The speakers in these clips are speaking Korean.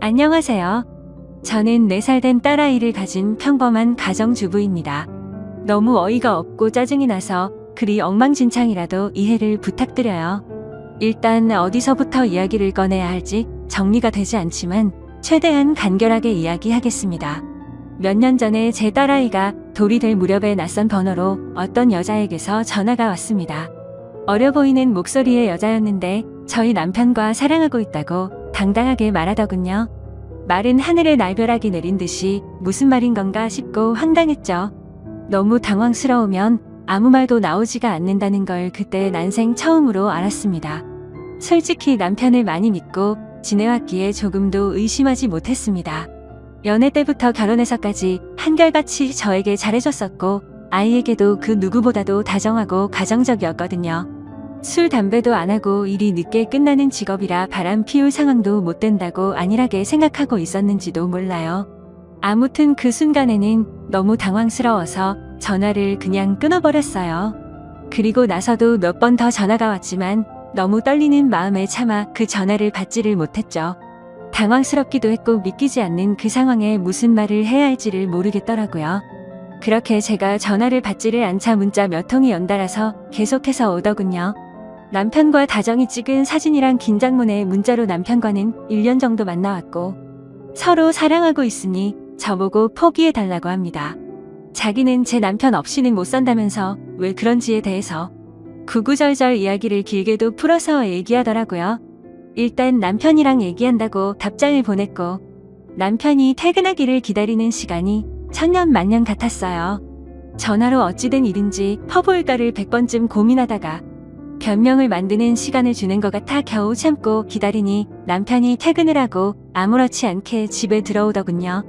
안녕하세요. 저는 4살 된 딸아이를 가진 평범한 가정주부입니다. 너무 어이가 없고 짜증이 나서 글이 엉망진창이라도 이해를 부탁드려요. 일단 어디서부터 이야기를 꺼내야 할지 정리가 되지 않지만 최대한 간결하게 이야기하겠습니다. 몇 년 전에 제 딸아이가 돌이 될 무렵에 낯선 번호로 어떤 여자에게서 전화가 왔습니다. 어려 보이는 목소리의 여자였는데 저희 남편과 사랑하고 있다고 당당하게 말하더군요. 말은 하늘의 날벼락이 내린 듯이 무슨 말인 건가 싶고 황당했죠. 너무 당황스러우면 아무 말도 나오지가 않는다는 걸 그때 난생 처음으로 알았습니다. 솔직히 남편을 많이 믿고 지내왔기에 조금도 의심하지 못했습니다. 연애 때부터 결혼해서까지 한결같이 저에게 잘해줬었고 아이에게도 그 누구보다도 다정하고 가정적이었거든요. 술, 담배도 안 하고 일이 늦게 끝나는 직업이라 바람 피울 상황도 못 된다고 안일하게 생각하고 있었는지도 몰라요. 아무튼 그 순간에는 너무 당황스러워서 전화를 그냥 끊어버렸어요. 그리고 나서도 몇 번 더 전화가 왔지만 너무 떨리는 마음에 차마 그 전화를 받지를 못했죠. 당황스럽기도 했고 믿기지 않는 그 상황에 무슨 말을 해야 할지를 모르겠더라고요. 그렇게 제가 전화를 받지를 않자 문자 몇 통이 연달아서 계속해서 오더군요. 남편과 다정히 찍은 사진이랑 긴장문에 문자로 남편과는 1년 정도 만나왔고 서로 사랑하고 있으니 저보고 포기해달라고 합니다. 자기는 제 남편 없이는 못 산다면서 왜 그런지에 대해서 구구절절 이야기를 길게도 풀어서 얘기하더라고요. 일단 남편이랑 얘기한다고 답장을 보냈고 남편이 퇴근하기를 기다리는 시간이 천년만년 같았어요. 전화로 어찌된 일인지 퍼부을까를 100번쯤 고민하다가 변명을 만드는 시간을 주는 것 같아 겨우 참고 기다리니 남편이 퇴근을 하고 아무렇지 않게 집에 들어오더군요.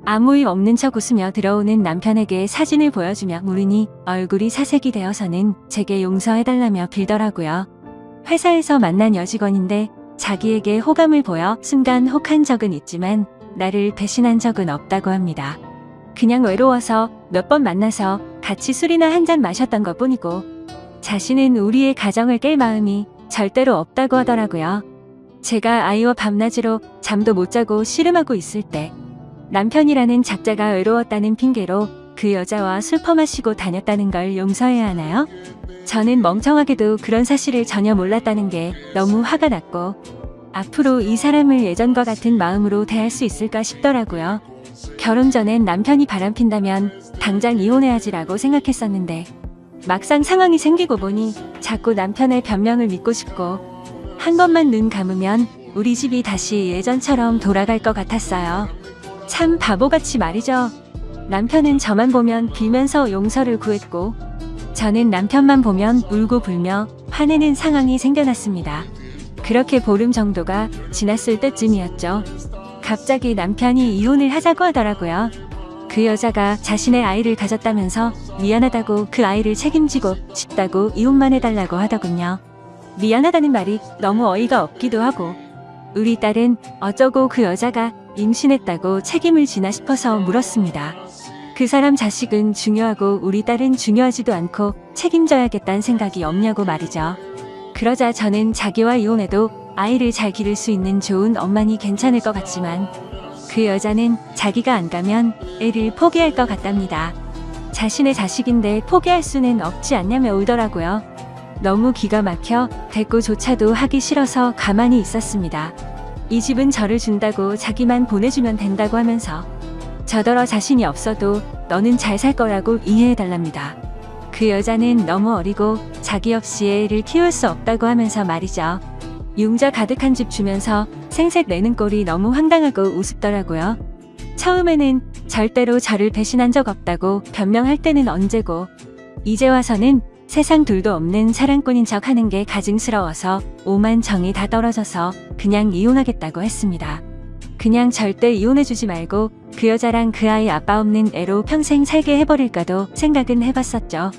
아무 일 없는 척 웃으며 들어오는 남편에게 사진을 보여주며 물으니 얼굴이 사색이 되어서는 제게 용서해달라며 빌더라고요. 회사에서 만난 여직원인데 자기에게 호감을 보여 순간 혹한 적은 있지만 나를 배신한 적은 없다고 합니다. 그냥 외로워서 몇 번 만나서 같이 술이나 한잔 마셨던 것 뿐이고 자신은 우리의 가정을 깰 마음이 절대로 없다고 하더라고요. 제가 아이와 밤낮으로 잠도 못 자고 씨름하고 있을 때 남편이라는 작자가 외로웠다는 핑계로 그 여자와 술 퍼마시고 다녔다는 걸 용서해야 하나요? 저는 멍청하게도 그런 사실을 전혀 몰랐다는 게 너무 화가 났고 앞으로 이 사람을 예전과 같은 마음으로 대할 수 있을까 싶더라고요. 결혼 전엔 남편이 바람핀다면 당장 이혼해야지라고 생각했었는데 막상 상황이 생기고 보니 자꾸 남편의 변명을 믿고 싶고 한 번만 눈 감으면 우리 집이 다시 예전처럼 돌아갈 것 같았어요. 참 바보같이 말이죠. 남편은 저만 보면 빌면서 용서를 구했고 저는 남편만 보면 울고 불며 화내는 상황이 생겨났습니다. 그렇게 보름 정도가 지났을 때쯤이었죠. 갑자기 남편이 이혼을 하자고 하더라고요. 그 여자가 자신의 아이를 가졌다면서 미안하다고 그 아이를 책임지고 싶다고 이혼만 해달라고 하더군요. 미안하다는 말이 너무 어이가 없기도 하고 우리 딸은 어쩌고 그 여자가 임신했다고 책임을 지나 싶어서 물었습니다. 그 사람 자식은 중요하고 우리 딸은 중요하지도 않고 책임져야겠다는 생각이 없냐고 말이죠. 그러자 저는 자기와 이혼해도 아이를 잘 기를 수 있는 좋은 엄마니 괜찮을 것 같지만 그 여자는 자기가 안 가면 애를 포기할 것 같답니다. 자신의 자식인데 포기할 수는 없지 않냐며 울더라고요. 너무 기가 막혀 대꾸조차도 하기 싫어서 가만히 있었습니다. 이 집은 저를 준다고 자기만 보내주면 된다고 하면서 저더러 자신이 없어도 너는 잘 살 거라고 이해해달랍니다. 그 여자는 너무 어리고 자기 없이 애를 키울 수 없다고 하면서 말이죠. 융자 가득한 집 주면서 생색 내는 꼴이 너무 황당하고 우습더라고요. 처음에는 절대로 저를 배신한 적 없다고 변명할 때는 언제고 이제 와서는 세상 둘도 없는 사랑꾼인 척 하는 게 가증스러워서 오만 정이 다 떨어져서 그냥 이혼하겠다고 했습니다. 그냥 절대 이혼해주지 말고 그 여자랑 그 아이 아빠 없는 애로 평생 살게 해버릴까도 생각은 해봤었죠.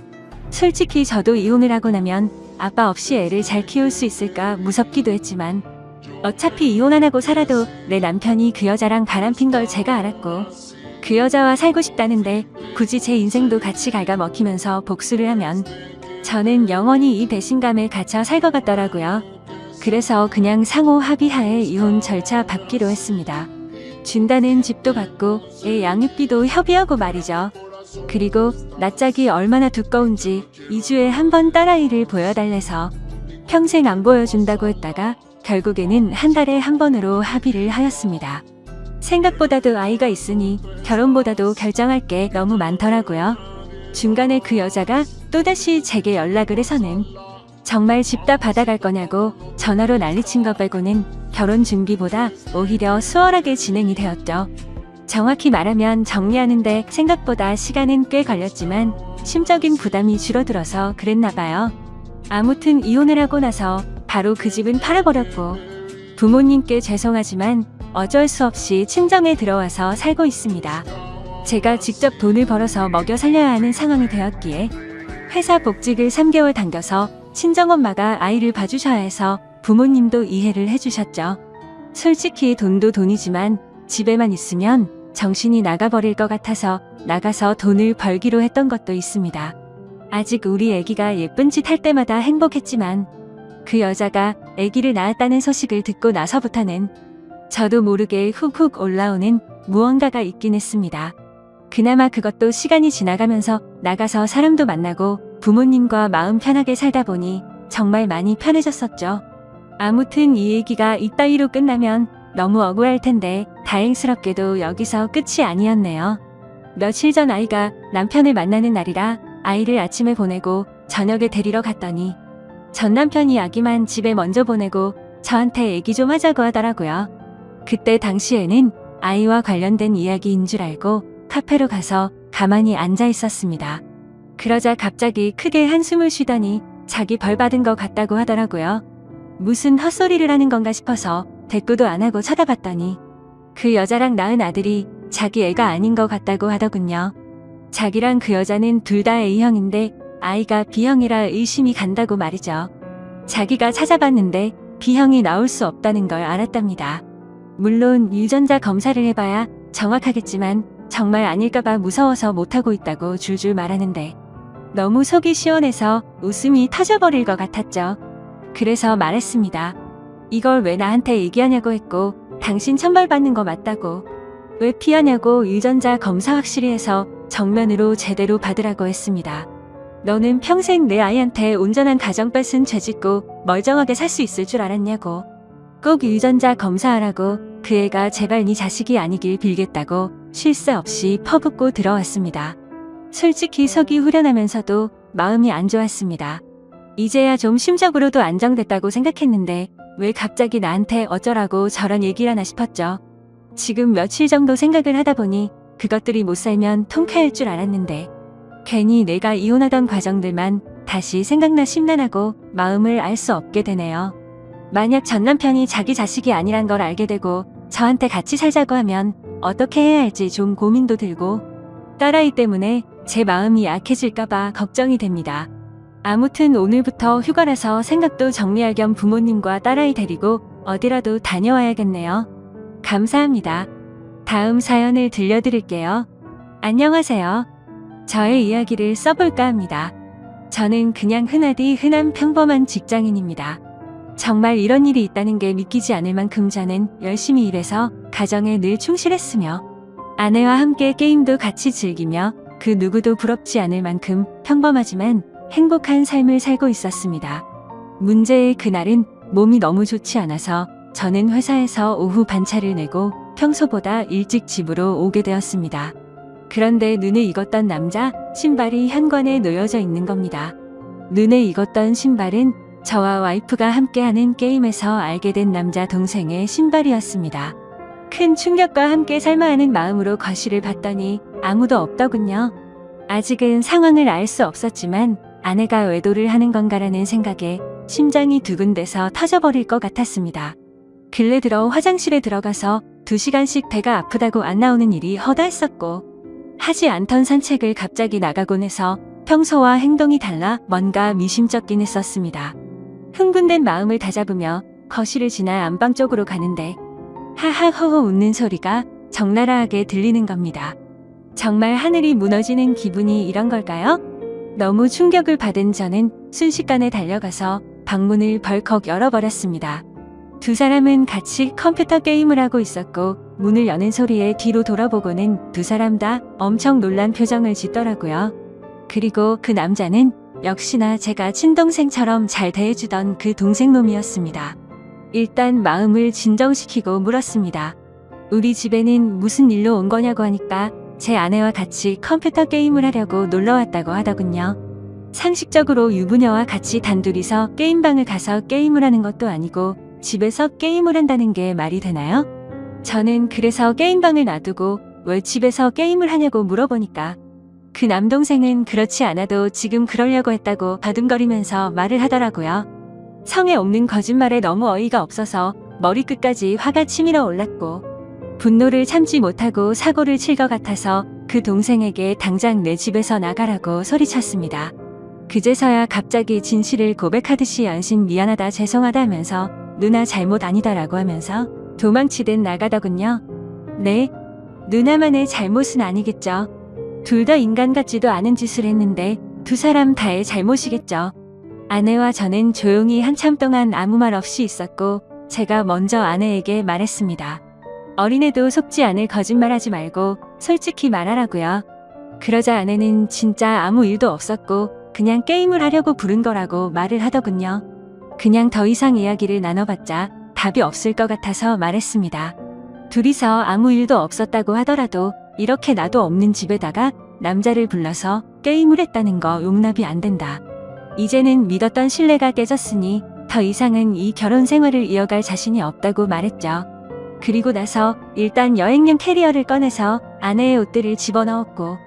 솔직히 저도 이혼을 하고 나면 아빠 없이 애를 잘 키울 수 있을까 무섭기도 했지만 어차피 이혼 안 하고 살아도 내 남편이 그 여자랑 바람핀 걸 제가 알았고 그 여자와 살고 싶다는데 굳이 제 인생도 같이 갉아먹히면서 복수를 하면 저는 영원히 이 배신감에 갇혀 살 것 같더라고요. 그래서 그냥 상호 합의하에 이혼 절차 밟기로 했습니다. 준다는 집도 받고 애 양육비도 협의하고 말이죠. 그리고 낯짝이 얼마나 두꺼운지 2주에 한 번 딸아이를 보여달래서 평생 안 보여준다고 했다가 결국에는 한 달에 한 번으로 합의를 하였습니다. 생각보다도 아이가 있으니 결혼보다도 결정할 게 너무 많더라고요. 중간에 그 여자가 또다시 제게 연락을 해서는 정말 집 다 받아갈 거냐고 전화로 난리친 것 빼고는 결혼 준비보다 오히려 수월하게 진행이 되었죠. 정확히 말하면 정리하는데 생각보다 시간은 꽤 걸렸지만 심적인 부담이 줄어들어서 그랬나 봐요. 아무튼 이혼을 하고 나서 바로 그 집은 팔아버렸고 부모님께 죄송하지만 어쩔 수 없이 친정에 들어와서 살고 있습니다. 제가 직접 돈을 벌어서 먹여 살려야 하는 상황이 되었기에 회사 복직을 3개월 당겨서 친정엄마가 아이를 봐주셔야 해서 부모님도 이해를 해주셨죠. 솔직히 돈도 돈이지만 집에만 있으면 정신이 나가버릴 것 같아서 나가서 돈을 벌기로 했던 것도 있습니다. 아직 우리 애기가 예쁜 짓 할 때마다 행복했지만 그 여자가 애기를 낳았다는 소식을 듣고 나서부터는 저도 모르게 훅훅 올라오는 무언가가 있긴 했습니다. 그나마 그것도 시간이 지나가면서 나가서 사람도 만나고 부모님과 마음 편하게 살다 보니 정말 많이 편해졌었죠. 아무튼 이 얘기가 이따위로 끝나면 너무 억울할 텐데 다행스럽게도 여기서 끝이 아니었네요. 며칠 전 아이가 남편을 만나는 날이라 아이를 아침에 보내고 저녁에 데리러 갔더니 전 남편이 아기만 집에 먼저 보내고 저한테 얘기 좀 하자고 하더라고요. 그때 당시에는 아이와 관련된 이야기인 줄 알고 카페로 가서 가만히 앉아 있었습니다. 그러자 갑자기 크게 한숨을 쉬더니 자기 벌 받은 것 같다고 하더라고요. 무슨 헛소리를 하는 건가 싶어서 대꾸도 안 하고 쳐다봤더니 그 여자랑 낳은 아들이 자기 애가 아닌 것 같다고 하더군요. 자기랑 그 여자는 둘 다 A형인데 아이가 B형이라 의심이 간다고 말이죠. 자기가 찾아봤는데 B형이 나올 수 없다는 걸 알았답니다. 물론 유전자 검사를 해봐야 정확하겠지만 정말 아닐까봐 무서워서 못하고 있다고 줄줄 말하는데 너무 속이 시원해서 웃음이 터져버릴 것 같았죠. 그래서 말했습니다. 이걸 왜 나한테 얘기하냐고 했고 당신 천벌받는 거 맞다고. 왜 피하냐고 유전자 검사 확실히 해서 정면으로 제대로 받으라고 했습니다. 너는 평생 내 아이한테 온전한 가정 뺏은 죄 짓고 멀쩡하게 살 수 있을 줄 알았냐고. 꼭 유전자 검사하라고 그 애가 제발 네 자식이 아니길 빌겠다고 쉴 새 없이 퍼붓고 들어왔습니다. 솔직히 속이 후련하면서도 마음이 안 좋았습니다. 이제야 좀 심적으로도 안정됐다고 생각했는데 왜 갑자기 나한테 어쩌라고 저런 얘기를 하나 싶었죠. 지금 며칠 정도 생각을 하다 보니 그것들이 못 살면 통쾌할 줄 알았는데 괜히 내가 이혼하던 과정들만 다시 생각나 심란하고 마음을 알 수 없게 되네요. 만약 전 남편이 자기 자식이 아니란 걸 알게 되고 저한테 같이 살자고 하면 어떻게 해야 할지 좀 고민도 들고 딸아이 때문에 제 마음이 약해질까봐 걱정이 됩니다. 아무튼 오늘부터 휴가라서 생각도 정리할 겸 부모님과 딸아이 데리고 어디라도 다녀와야겠네요. 감사합니다. 다음 사연을 들려드릴게요. 안녕하세요. 저의 이야기를 써볼까 합니다. 저는 그냥 흔하디 흔한 평범한 직장인입니다. 정말 이런 일이 있다는 게 믿기지 않을 만큼 저는 열심히 일해서 가정에 늘 충실했으며 아내와 함께 게임도 같이 즐기며 그 누구도 부럽지 않을 만큼 평범하지만 행복한 삶을 살고 있었습니다. 문제의 그날은 몸이 너무 좋지 않아서 저는 회사에서 오후 반차를 내고 평소보다 일찍 집으로 오게 되었습니다. 그런데 눈에 익었던 남자 신발이 현관에 놓여져 있는 겁니다. 눈에 익었던 신발은 저와 와이프가 함께하는 게임에서 알게 된 남자 동생의 신발이었습니다. 큰 충격과 함께 살만하는 마음으로 거실을 봤더니 아무도 없더군요. 아직은 상황을 알 수 없었지만 아내가 외도를 하는 건가라는 생각에 심장이 두근대서 터져버릴 것 같았습니다. 근래 들어 화장실에 들어가서 2시간씩 배가 아프다고 안 나오는 일이 허다했었고 하지 않던 산책을 갑자기 나가곤 해서 평소와 행동이 달라 뭔가 미심쩍긴 했었습니다. 흥분된 마음을 다잡으며 거실을 지나 안방 쪽으로 가는데 하하호호 웃는 소리가 적나라하게 들리는 겁니다. 정말 하늘이 무너지는 기분이 이런 걸까요? 너무 충격을 받은 저는 순식간에 달려가서 방문을 벌컥 열어버렸습니다. 두 사람은 같이 컴퓨터 게임을 하고 있었고 문을 여는 소리에 뒤로 돌아보고는 두 사람 다 엄청 놀란 표정을 짓더라고요. 그리고 그 남자는 역시나 제가 친동생처럼 잘 대해주던 그 동생놈이었습니다. 일단 마음을 진정시키고 물었습니다. 우리 집에는 무슨 일로 온 거냐고 하니까 제 아내와 같이 컴퓨터 게임을 하려고 놀러 왔다고 하더군요. 상식적으로 유부녀와 같이 단둘이서 게임방을 가서 게임을 하는 것도 아니고 집에서 게임을 한다는 게 말이 되나요? 저는 그래서 게임방을 놔두고 왜 집에서 게임을 하냐고 물어보니까 그 남동생은 그렇지 않아도 지금 그러려고 했다고 바둥거리면서 말을 하더라고요. 성에 없는 거짓말에 너무 어이가 없어서 머리끝까지 화가 치밀어 올랐고 분노를 참지 못하고 사고를 칠 것 같아서 그 동생에게 당장 내 집에서 나가라고 소리쳤습니다. 그제서야 갑자기 진실을 고백하듯이 연신 미안하다 죄송하다 하면서 누나 잘못 아니다라고 하면서 도망치듯 나가더군요. 네, 누나만의 잘못은 아니겠죠. 둘 다 인간 같지도 않은 짓을 했는데 두 사람 다의 잘못이겠죠. 아내와 저는 조용히 한참 동안 아무 말 없이 있었고 제가 먼저 아내에게 말했습니다. 어린애도 속지 않을 거짓말하지 말고 솔직히 말하라고요. 그러자 아내는 진짜 아무 일도 없었고 그냥 게임을 하려고 부른 거라고 말을 하더군요. 그냥 더 이상 이야기를 나눠봤자 답이 없을 것 같아서 말했습니다. 둘이서 아무 일도 없었다고 하더라도 이렇게 나도 없는 집에다가 남자를 불러서 게임을 했다는 거 용납이 안 된다. 이제는 믿었던 신뢰가 깨졌으니 더 이상은 이 결혼 생활을 이어갈 자신이 없다고 말했죠. 그리고 나서 일단 여행용 캐리어를 꺼내서 아내의 옷들을 집어넣었고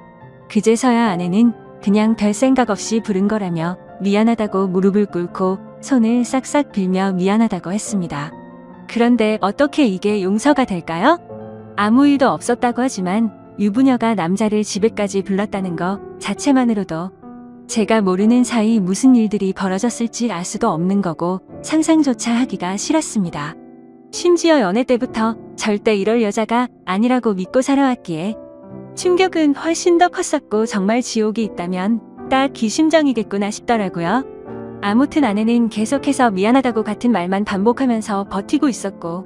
그제서야 아내는 그냥 별 생각 없이 부른 거라며 미안하다고 무릎을 꿇고 손을 싹싹 빌며 미안하다고 했습니다. 그런데 어떻게 이게 용서가 될까요? 아무 일도 없었다고 하지만 유부녀가 남자를 집에까지 불렀다는 거 자체만으로도 제가 모르는 사이 무슨 일들이 벌어졌을지 알 수도 없는 거고 상상조차 하기가 싫었습니다. 심지어 연애 때부터 절대 이럴 여자가 아니라고 믿고 살아왔기에 충격은 훨씬 더 컸었고 정말 지옥이 있다면 딱 이 심정이겠구나 싶더라고요. 아무튼 아내는 계속해서 미안하다고 같은 말만 반복하면서 버티고 있었고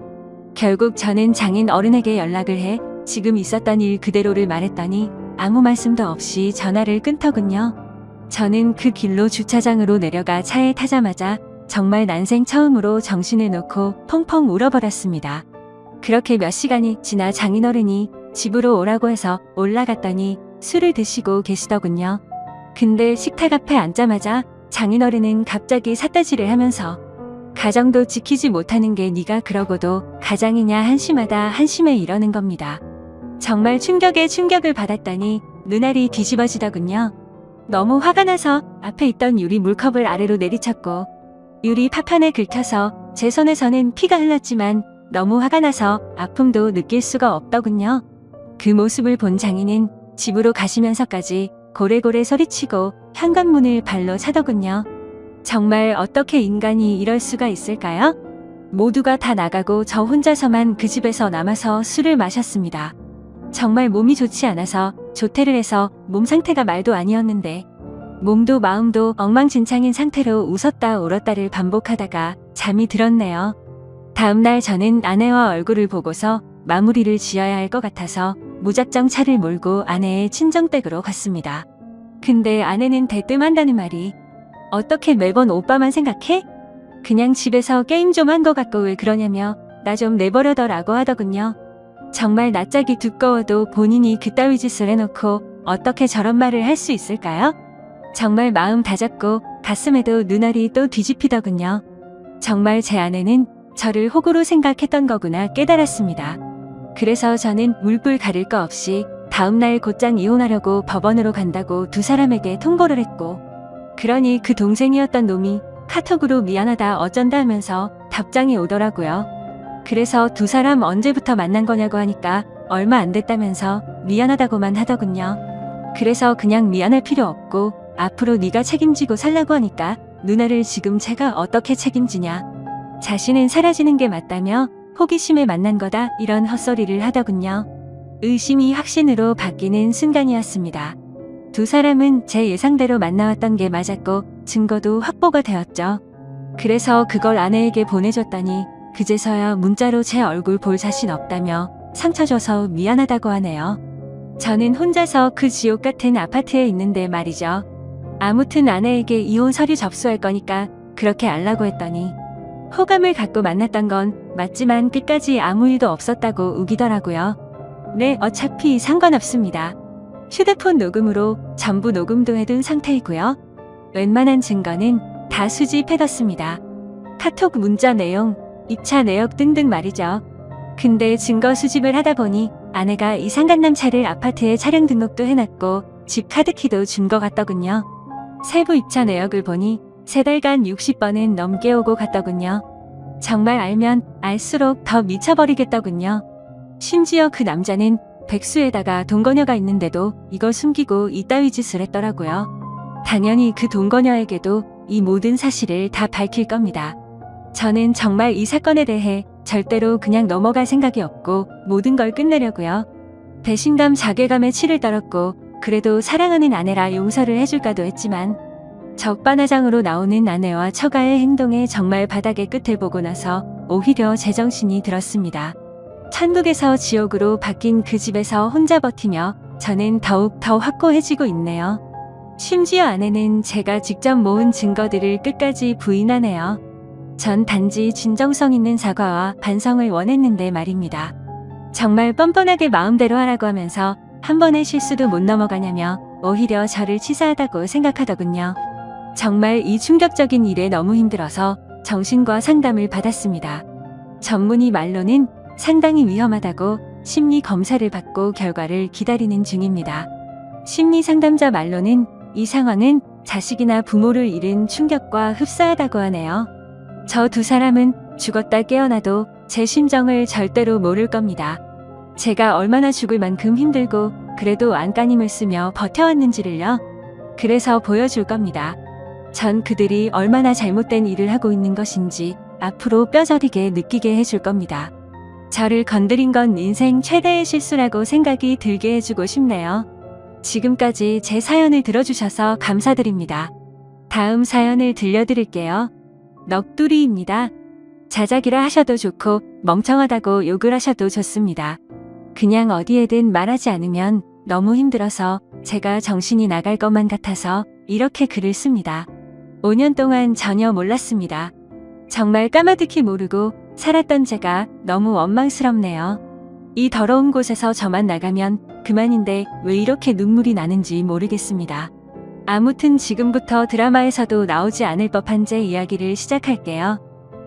결국 저는 장인 어른에게 연락을 해 지금 있었던 일 그대로를 말했더니 아무 말씀도 없이 전화를 끊더군요. 저는 그 길로 주차장으로 내려가 차에 타자마자 정말 난생 처음으로 정신을 놓고 펑펑 울어버렸습니다. 그렇게 몇 시간이 지나 장인어른이 집으로 오라고 해서 올라갔더니 술을 드시고 계시더군요. 근데 식탁 앞에 앉자마자 장인어른은 갑자기 삿대질을 하면서 가정도 지키지 못하는 게 네가 그러고도 가장이냐 한심하다 한심해 이러는 겁니다. 정말 충격에 충격을 받았더니 눈알이 뒤집어지더군요. 너무 화가 나서 앞에 있던 유리 물컵을 아래로 내리쳤고 유리 파판에 긁혀서 제 손에서는 피가 흘렀지만 너무 화가 나서 아픔도 느낄 수가 없더군요. 그 모습을 본 장인은 집으로 가시면서까지 고래고래 소리치고 현관문을 발로 차더군요. 정말 어떻게 인간이 이럴 수가 있을까요? 모두가 다 나가고 저 혼자서만 그 집에서 남아서 술을 마셨습니다. 정말 몸이 좋지 않아서 조퇴를 해서 몸 상태가 말도 아니었는데 몸도 마음도 엉망진창인 상태로 웃었다 울었다를 반복하다가 잠이 들었네요. 다음날 저는 아내와 얼굴을 보고서 마무리를 지어야 할 것 같아서 무작정 차를 몰고 아내의 친정댁으로 갔습니다. 근데 아내는 대뜸한다는 말이 어떻게 매번 오빠만 생각해? 그냥 집에서 게임 좀 한 것 같고 왜 그러냐며 나 좀 내버려둬라고 하더군요. 정말 낯짝이 두꺼워도 본인이 그따위 짓을 해놓고 어떻게 저런 말을 할 수 있을까요? 정말 마음 다잡고 가슴에도 눈알이 또 뒤집히더군요. 정말 제 아내는 저를 호구로 생각했던 거구나 깨달았습니다. 그래서 저는 물불 가릴 거 없이 다음날 곧장 이혼하려고 법원으로 간다고 두 사람에게 통보를 했고 그러니 그 동생이었던 놈이 카톡으로 미안하다 어쩐다 하면서 답장이 오더라고요. 그래서 두 사람 언제부터 만난 거냐고 하니까 얼마 안 됐다면서 미안하다고만 하더군요. 그래서 그냥 미안할 필요 없고 앞으로 네가 책임지고 살라고 하니까 누나를 지금 제가 어떻게 책임지냐. 자신은 사라지는 게 맞다며 호기심에 만난 거다 이런 헛소리를 하더군요. 의심이 확신으로 바뀌는 순간이었습니다. 두 사람은 제 예상대로 만나왔던 게 맞았고 증거도 확보가 되었죠. 그래서 그걸 아내에게 보내줬더니 그제서야 문자로 제 얼굴 볼 자신 없다며 상처 줘서 미안하다고 하네요. 저는 혼자서 그 지옥 같은 아파트에 있는데 말이죠. 아무튼 아내에게 이혼 서류 접수할 거니까 그렇게 알라고 했더니 호감을 갖고 만났던 건 맞지만 끝까지 아무 일도 없었다고 우기더라고요. 네, 어차피 상관없습니다. 휴대폰 녹음으로 전부 녹음도 해둔 상태이고요. 웬만한 증거는 다 수집해뒀습니다. 카톡 문자 내용, 입차 내역 등등 말이죠. 근데 증거 수집을 하다 보니 아내가 이상간남 차를 아파트에 차량 등록도 해놨고 집 카드키도 준 것 같더군요. 세부 입차 내역을 보니 3달간 60번은 넘게 오고 갔더군요. 정말 알면 알수록 더 미쳐버리겠더군요. 심지어 그 남자는 백수에다가 동거녀가 있는데도 이걸 숨기고 이따위 짓을 했더라고요. 당연히 그 동거녀에게도 이 모든 사실을 다 밝힐 겁니다. 저는 정말 이 사건에 대해 절대로 그냥 넘어갈 생각이 없고 모든 걸 끝내려고요. 배신감, 자괴감에 치를 떨었고 그래도 사랑하는 아내라 용서를 해줄까도 했지만 적반하장으로 나오는 아내와 처가의 행동에 정말 바닥의 끝을 보고 나서 오히려 제정신이 들었습니다. 천국에서 지옥으로 바뀐 그 집에서 혼자 버티며 저는 더욱 더 확고해지고 있네요. 심지어 아내는 제가 직접 모은 증거들을 끝까지 부인하네요. 전 단지 진정성 있는 사과와 반성을 원했는데 말입니다. 정말 뻔뻔하게 마음대로 하라고 하면서 한 번의 실수도 못 넘어가냐며 오히려 저를 치사하다고 생각하더군요. 정말 이 충격적인 일에 너무 힘들어서 정신과 상담을 받았습니다. 전문의 말로는 상당히 위험하다고 심리 검사를 받고 결과를 기다리는 중입니다. 심리 상담자 말로는 이 상황은 자식이나 부모를 잃은 충격과 흡사하다고 하네요. 저 두 사람은 죽었다 깨어나도 제 심정을 절대로 모를 겁니다. 제가 얼마나 죽을 만큼 힘들고 그래도 안간힘을 쓰며 버텨왔는지를요. 그래서 보여줄 겁니다. 전 그들이 얼마나 잘못된 일을 하고 있는 것인지 앞으로 뼈저리게 느끼게 해줄 겁니다. 저를 건드린 건 인생 최대의 실수라고 생각이 들게 해주고 싶네요. 지금까지 제 사연을 들어주셔서 감사드립니다. 다음 사연을 들려드릴게요. 넋두리입니다. 자작이라 하셔도 좋고 멍청하다고 욕을 하셔도 좋습니다. 그냥 어디에든 말하지 않으면 너무 힘들어서 제가 정신이 나갈 것만 같아서 이렇게 글을 씁니다. 5년 동안 전혀 몰랐습니다. 정말 까마득히 모르고 살았던 제가 너무 원망스럽네요. 이 더러운 곳에서 저만 나가면 그만인데 왜 이렇게 눈물이 나는지 모르겠습니다. 아무튼 지금부터 드라마에서도 나오지 않을 법한 제 이야기를 시작할게요.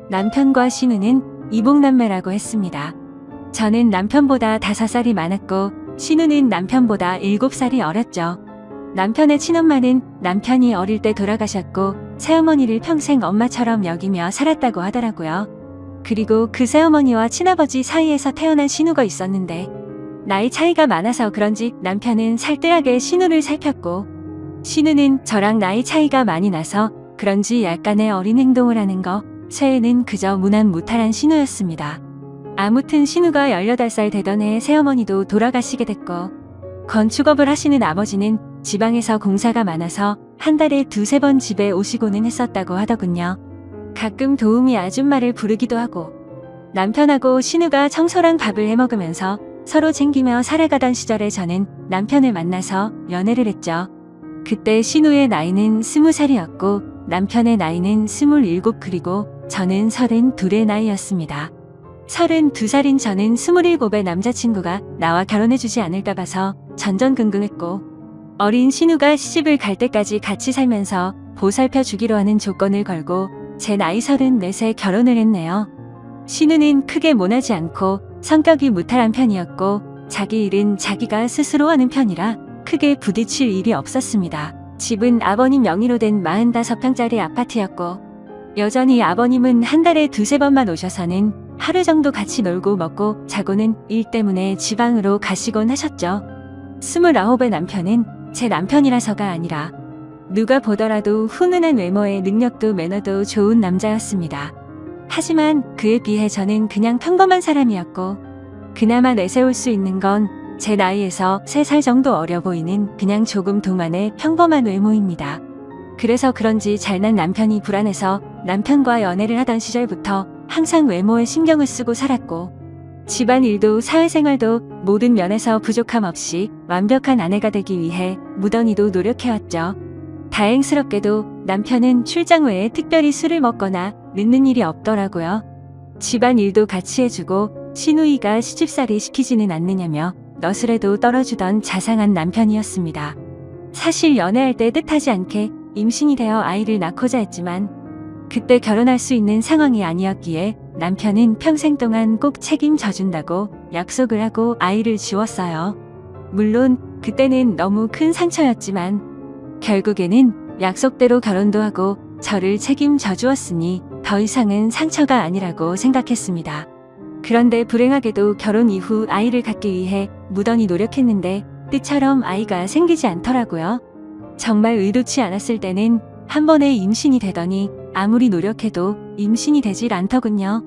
남편과 신우는 이복남매라고 했습니다. 저는 남편보다 5살이 많았고 신우는 남편보다 7살이 어렸죠. 남편의 친엄마는 남편이 어릴 때 돌아가셨고 새어머니를 평생 엄마처럼 여기며 살았다고 하더라고요. 그리고 그 새어머니와 친아버지 사이에서 태어난 신우가 있었는데 나이 차이가 많아서 그런지 남편은 살뜰하게 신우를 살폈고 신우는 저랑 나이 차이가 많이 나서 그런지 약간의 어린 행동을 하는 거, 쇠에는 그저 무난무탈한 신우였습니다. 아무튼 신우가 18살 되던 해에 새어머니도 돌아가시게 됐고 건축업을 하시는 아버지는 지방에서 공사가 많아서 한 달에 2-3번 집에 오시고는 했었다고 하더군요. 가끔 도우미 아줌마를 부르기도 하고 남편하고 신우가 청소랑 밥을 해먹으면서 서로 챙기며 살아가던 시절에 저는 남편을 만나서 연애를 했죠. 그때 신우의 나이는 20살이었고 남편의 나이는 27 그리고 저는 32의 나이였습니다. 32살인 저는 27의 남자친구가 나와 결혼해주지 않을까 봐서 전전긍긍했고 어린 신우가 시집을 갈 때까지 같이 살면서 보살펴 주기로 하는 조건을 걸고 제 나이 34세 결혼을 했네요. 신우는 크게 모나지 않고 성격이 무탈한 편이었고 자기 일은 자기가 스스로 하는 편이라 크게 부딪힐 일이 없었습니다. 집은 아버님 명의로 된 45평짜리 아파트였고 여전히 아버님은 한 달에 2-3번만 오셔서는 하루 정도 같이 놀고 먹고 자고는 일 때문에 지방으로 가시곤 하셨죠. 29의 남편은 제 남편이라서가 아니라 누가 보더라도 훈훈한 외모에 능력도 매너도 좋은 남자였습니다. 하지만 그에 비해 저는 그냥 평범한 사람이었고 그나마 내세울 수 있는 건 제 나이에서 3살 정도 어려 보이는 그냥 조금 동안의 평범한 외모입니다. 그래서 그런지 잘난 남편이 불안해서 남편과 연애를 하던 시절부터 항상 외모에 신경을 쓰고 살았고 집안일도 사회생활도 모든 면에서 부족함 없이 완벽한 아내가 되기 위해 무던히도 노력해왔죠. 다행스럽게도 남편은 출장 외에 특별히 술을 먹거나 늦는 일이 없더라고요. 집안일도 같이 해주고 시누이가 시집살이 시키지는 않느냐며 너스레도 떨어주던 자상한 남편이었습니다. 사실 연애할 때 뜻하지 않게 임신이 되어 아이를 낳고자 했지만 그때 결혼할 수 있는 상황이 아니었기에 남편은 평생 동안 꼭 책임져 준다고 약속을 하고 아이를 지웠어요. 물론 그때는 너무 큰 상처였지만 결국에는 약속대로 결혼도 하고 저를 책임져 주었으니 더 이상은 상처가 아니라고 생각했습니다. 그런데 불행하게도 결혼 이후 아이를 갖기 위해 무던히 노력했는데 뜻처럼 아이가 생기지 않더라고요. 정말 의도치 않았을 때는 한 번에 임신이 되더니 아무리 노력해도 임신이 되질 않더군요.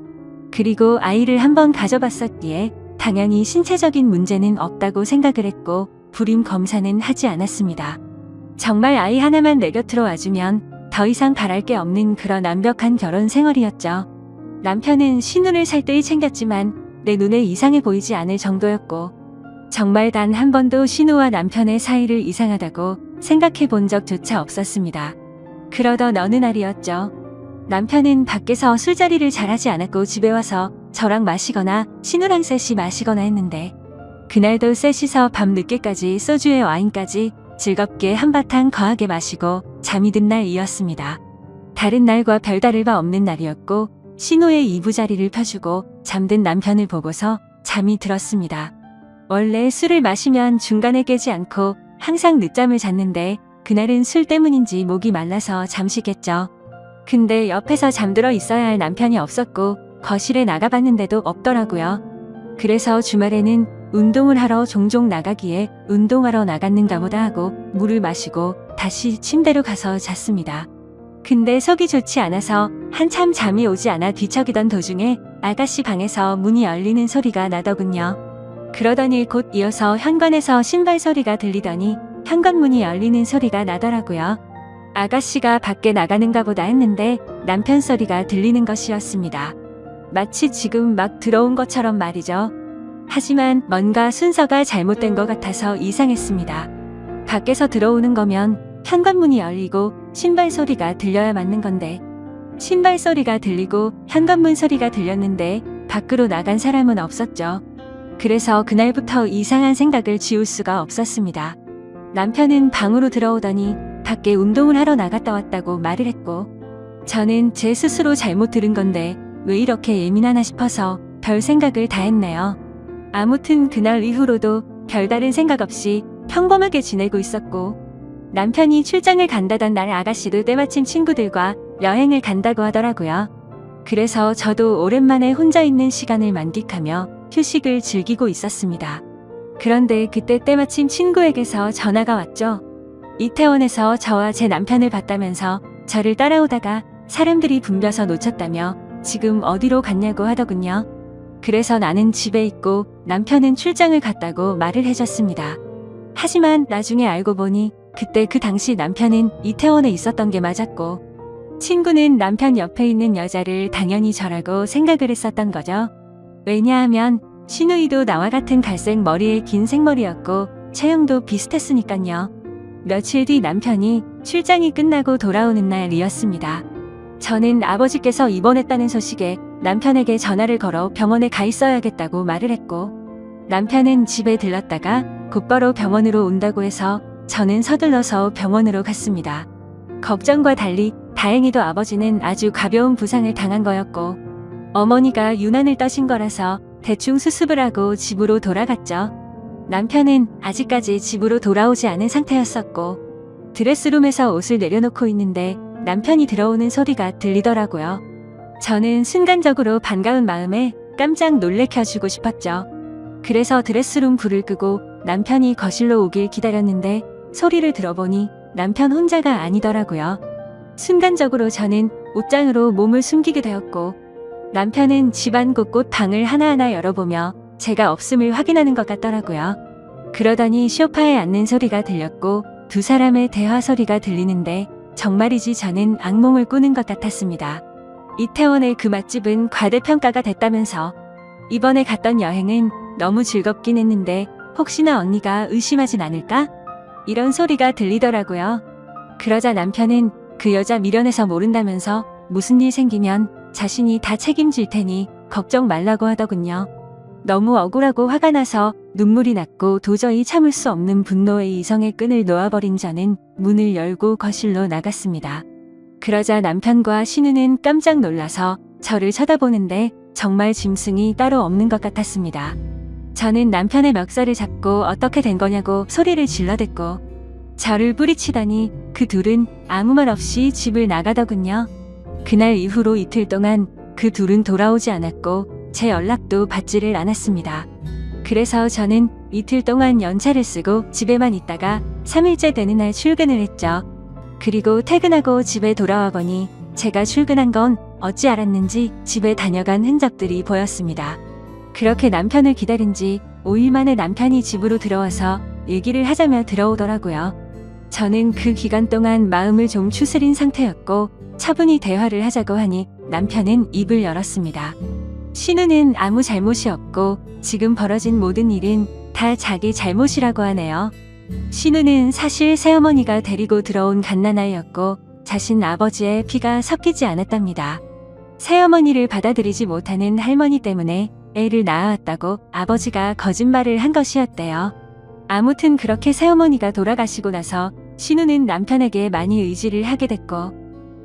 그리고 아이를 한 번 가져봤었기에 당연히 신체적인 문제는 없다고 생각을 했고 불임 검사는 하지 않았습니다. 정말 아이 하나만 내 곁으로 와주면 더 이상 바랄 게 없는 그런 완벽한 결혼 생활이었죠. 남편은 신혼을 살뜰히 챙겼지만 내 눈에 이상해 보이지 않을 정도였고 정말 단 한 번도 신우와 남편의 사이를 이상하다고 생각해 본 적조차 없었습니다. 그러던 어느 날이었죠. 남편은 밖에서 술자리를 잘하지 않았고 집에 와서 저랑 마시거나 신우랑 셋이 마시거나 했는데 그날도 셋이서 밤 늦게까지 소주에 와인까지 즐겁게 한바탕 거하게 마시고 잠이 든 날이었습니다. 다른 날과 별다를 바 없는 날이었고 신우의 이부자리를 펴주고 잠든 남편을 보고서 잠이 들었습니다. 원래 술을 마시면 중간에 깨지 않고 항상 늦잠을 잤는데 그날은 술 때문인지 목이 말라서 잠시겠죠. 근데 옆에서 잠들어 있어야 할 남편이 없었고 거실에 나가봤는데도 없더라고요. 그래서 주말에는 운동을 하러 종종 나가기에 운동하러 나갔는가 보다 하고 물을 마시고 다시 침대로 가서 잤습니다. 근데 속이 좋지 않아서 한참 잠이 오지 않아 뒤척이던 도중에 아가씨 방에서 문이 열리는 소리가 나더군요. 그러더니 곧 이어서 현관에서 신발 소리가 들리더니 현관문이 열리는 소리가 나더라고요. 아가씨가 밖에 나가는가 보다 했는데 남편 소리가 들리는 것이었습니다. 마치 지금 막 들어온 것처럼 말이죠. 하지만 뭔가 순서가 잘못된 것 같아서 이상했습니다. 밖에서 들어오는 거면 현관문이 열리고 신발 소리가 들려야 맞는 건데 신발 소리가 들리고 현관문 소리가 들렸는데 밖으로 나간 사람은 없었죠. 그래서 그날부터 이상한 생각을 지울 수가 없었습니다. 남편은 방으로 들어오더니 밖에 운동을 하러 나갔다 왔다고 말을 했고 저는 제 스스로 잘못 들은 건데 왜 이렇게 예민하나 싶어서 별 생각을 다 했네요. 아무튼 그날 이후로도 별다른 생각 없이 평범하게 지내고 있었고 남편이 출장을 간다던 날 아가씨도 때마침 친구들과 여행을 간다고 하더라고요. 그래서 저도 오랜만에 혼자 있는 시간을 만끽하며 휴식을 즐기고 있었습니다. 그런데 그때 때마침 친구에게서 전화가 왔죠. 이태원에서 저와 제 남편을 봤다면서 저를 따라오다가 사람들이 붐벼서 놓쳤다며 지금 어디로 갔냐고 하더군요. 그래서 나는 집에 있고 남편은 출장을 갔다고 말을 해줬습니다. 하지만 나중에 알고 보니 그때 그 당시 남편은 이태원에 있었던 게 맞았고 친구는 남편 옆에 있는 여자를 당연히 저라고 생각을 했었던 거죠. 왜냐하면 신우이도 나와 같은 갈색 머리에 긴 생머리였고 체형도 비슷했으니깐요. 며칠 뒤 남편이 출장이 끝나고 돌아오는 날이었습니다. 저는 아버지께서 입원했다는 소식에 남편에게 전화를 걸어 병원에 가 있어야겠다고 말을 했고 남편은 집에 들렀다가 곧바로 병원으로 온다고 해서 저는 서둘러서 병원으로 갔습니다. 걱정과 달리 다행히도 아버지는 아주 가벼운 부상을 당한 거였고 어머니가 유난을 떠신 거라서 대충 수습을 하고 집으로 돌아갔죠. 남편은 아직까지 집으로 돌아오지 않은 상태였었고 드레스룸에서 옷을 내려놓고 있는데 남편이 들어오는 소리가 들리더라고요. 저는 순간적으로 반가운 마음에 깜짝 놀래켜주고 싶었죠. 그래서 드레스룸 불을 끄고 남편이 거실로 오길 기다렸는데 소리를 들어보니 남편 혼자가 아니더라고요. 순간적으로 저는 옷장으로 몸을 숨기게 되었고 남편은 집안 곳곳 방을 하나하나 열어보며 제가 없음을 확인하는 것 같더라고요. 그러더니 소파에 앉는 소리가 들렸고 두 사람의 대화 소리가 들리는데 정말이지 저는 악몽을 꾸는 것 같았습니다. 이태원의 그 맛집은 과대평가가 됐다면서 이번에 갔던 여행은 너무 즐겁긴 했는데 혹시나 언니가 의심하진 않을까? 이런 소리가 들리더라고요. 그러자 남편은 그 여자 미련해서 모른다면서 무슨 일 생기면 자신이 다 책임질 테니 걱정 말라고 하더군요. 너무 억울하고 화가 나서 눈물이 났고 도저히 참을 수 없는 분노의 이성의 끈을 놓아버린 저는 문을 열고 거실로 나갔습니다. 그러자 남편과 신우는 깜짝 놀라서 저를 쳐다보는데 정말 짐승이 따로 없는 것 같았습니다. 저는 남편의 멱살을 잡고 어떻게 된 거냐고 소리를 질러댔고 저를 뿌리치더니 그 둘은 아무 말 없이 집을 나가더군요. 그날 이후로 이틀 동안 그 둘은 돌아오지 않았고 제 연락도 받지를 않았습니다. 그래서 저는 이틀 동안 연차를 쓰고 집에만 있다가 3일째 되는 날 출근을 했죠. 그리고 퇴근하고 집에 돌아와 보니 제가 출근한 건 어찌 알았는지 집에 다녀간 흔적들이 보였습니다. 그렇게 남편을 기다린 지 5일 만에 남편이 집으로 들어와서 얘기를 하자며 들어오더라고요. 저는 그 기간 동안 마음을 좀 추스린 상태였고 차분히 대화를 하자고 하니 남편은 입을 열었습니다. 신우는 아무 잘못이 없고 지금 벌어진 모든 일은 다 자기 잘못이라고 하네요. 신우는 사실 새어머니가 데리고 들어온 갓난아이였고 자신 아버지의 피가 섞이지 않았답니다. 새어머니를 받아들이지 못하는 할머니 때문에 애를 낳아왔다고 아버지가 거짓말을 한 것이었대요. 아무튼 그렇게 새어머니가 돌아가시고 나서 신우는 남편에게 많이 의지를 하게 됐고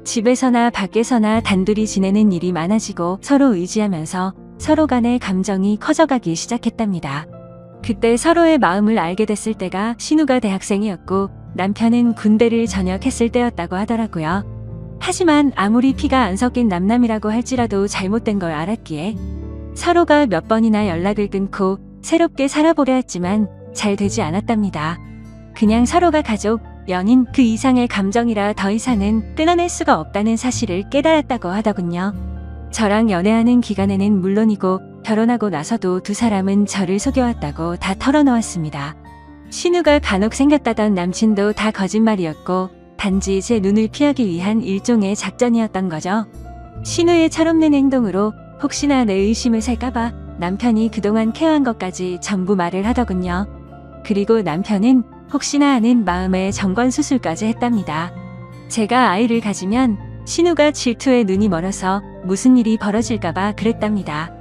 집에서나 밖에서나 단둘이 지내는 일이 많아지고 서로 의지하면서 서로 간의 감정이 커져가기 시작했답니다. 그때 서로의 마음을 알게 됐을 때가 신우가 대학생이었고 남편은 군대를 전역했을 때였다고 하더라고요. 하지만 아무리 피가 안 섞인 남남이라고 할지라도 잘못된 걸 알았기에 서로가 몇 번이나 연락을 끊고 새롭게 살아보려 했지만 잘 되지 않았답니다. 그냥 서로가 가족, 연인 그 이상의 감정이라 더 이상은 끊어낼 수가 없다는 사실을 깨달았다고 하더군요. 저랑 연애하는 기간에는 물론이고 결혼하고 나서도 두 사람은 저를 속여왔다고 다 털어놓았습니다. 신우가 간혹 생겼다던 남친도 다 거짓말이었고 단지 제 눈을 피하기 위한 일종의 작전이었던 거죠. 신우의 철없는 행동으로 혹시나 내 의심을 살까봐 남편이 그동안 케어한 것까지 전부 말을 하더군요. 그리고 남편은 혹시나 하는 마음에 정관수술까지 했답니다. 제가 아이를 가지면 신우가 질투에 눈이 멀어서 무슨 일이 벌어질까봐 그랬답니다.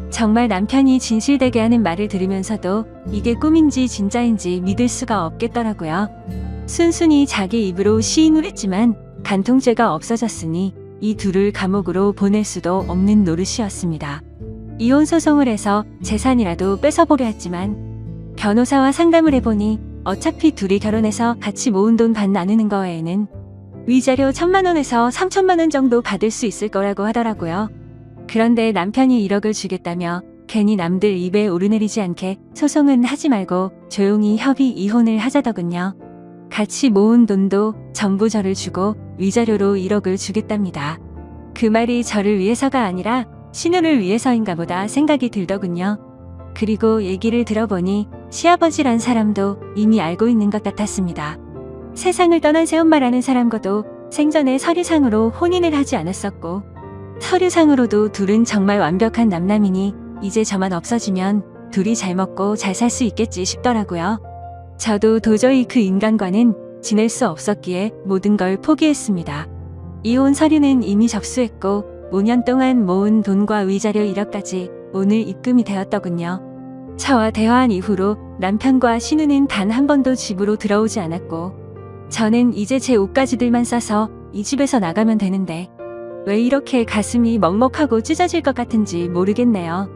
정말 남편이 진실되게 하는 말을 들으면서도 이게 꿈인지 진짜인지 믿을 수가 없겠더라고요. 순순히 자기 입으로 시인을 했지만 간통죄가 없어졌으니 이 둘을 감옥으로 보낼 수도 없는 노릇이었습니다. 이혼 소송을 해서 재산이라도 뺏어보려 했지만 변호사와 상담을 해보니 어차피 둘이 결혼해서 같이 모은 돈 반 나누는 거 외에는 위자료 1,000만 원에서 3,000만 원 정도 받을 수 있을 거라고 하더라고요. 그런데 남편이 1억을 주겠다며 괜히 남들 입에 오르내리지 않게 소송은 하지 말고 조용히 협의 이혼을 하자더군요. 같이 모은 돈도 전부 저를 주고 위자료로 1억을 주겠답니다. 그 말이 저를 위해서가 아니라 신우를 위해서인가 보다 생각이 들더군요. 그리고 얘기를 들어보니 시아버지란 사람도 이미 알고 있는 것 같았습니다. 세상을 떠난 새엄마라는 사람과도 생전에 서류상으로 혼인을 하지 않았었고 서류상으로도 둘은 정말 완벽한 남남이니 이제 저만 없어지면 둘이 잘 먹고 잘 살 수 있겠지 싶더라고요. 저도 도저히 그 인간과는 지낼 수 없었기에 모든 걸 포기했습니다. 이혼 서류는 이미 접수했고 5년 동안 모은 돈과 위자료 1억까지 오늘 입금이 되었더군요. 저와 대화한 이후로 남편과 신우는 단 한 번도 집으로 들어오지 않았고 저는 이제 제 옷가지들만 싸서 이 집에서 나가면 되는데 왜 이렇게 가슴이 먹먹하고 찢어질 것 같은지 모르겠네요.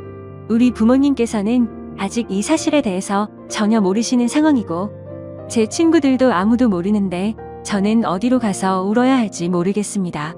우리 부모님께서는 아직 이 사실에 대해서 전혀 모르시는 상황이고 제 친구들도 아무도 모르는데 저는 어디로 가서 울어야 할지 모르겠습니다.